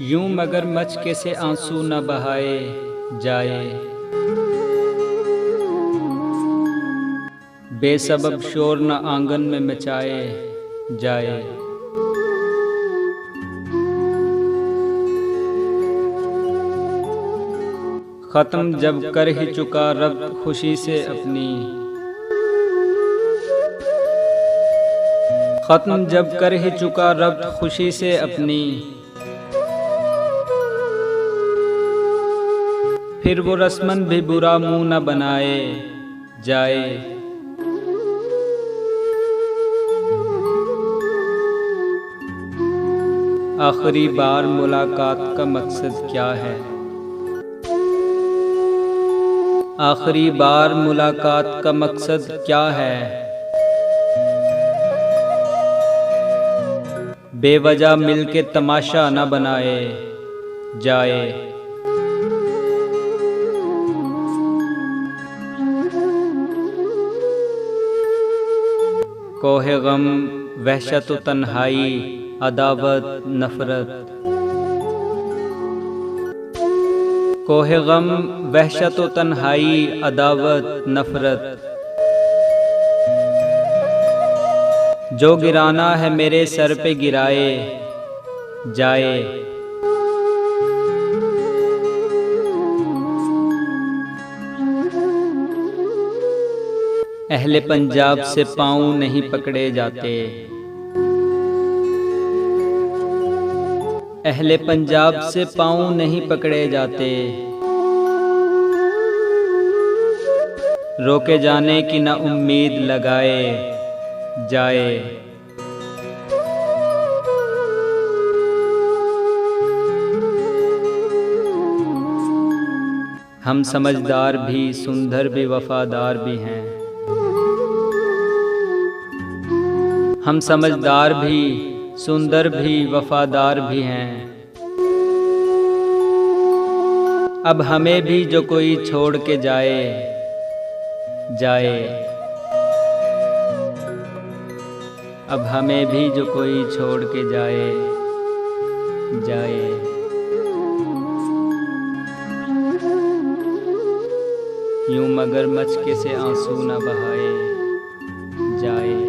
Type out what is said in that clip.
यूं मगरमच्छ के से आंसू न बहाए जाए, बेसबब शोर न आंगन में मचाए जाए। खत्म जब कर ही चुका रब खुशी से अपनी, खत्म जब कर ही चुका रब खुशी से अपनी, फिर वो रस्मन भी बुरा मुंह न बनाए जाए। आखिरी बार मुलाकात का मकसद क्या है? आखिरी बार मुलाकात का मकसद क्या है? बेवजह मिलके तमाशा न बनाए जाए। कोहे गम वहशत तन्हाई अदावत नफरत, कोहे गम वहशत तन्हाई अदावत नफरत, जो गिराना है मेरे सर पे गिराए जाए। अहले पंजाब से पाँव नहीं पकड़े जाते, अहले पंजाब से पाँव नहीं पकड़े जाते, रोके जाने की न उम्मीद लगाए जाए। हम समझदार भी सुंदर भी वफादार भी हैं, हम समझदार भी सुंदर भी वफादार भी हैं। अब हमें भी जो कोई छोड़ के जाए जाए, अब हमें भी जो कोई छोड़ के जाए जाए। यूं मगरमच्छ के से आंसू न बहाए जाए।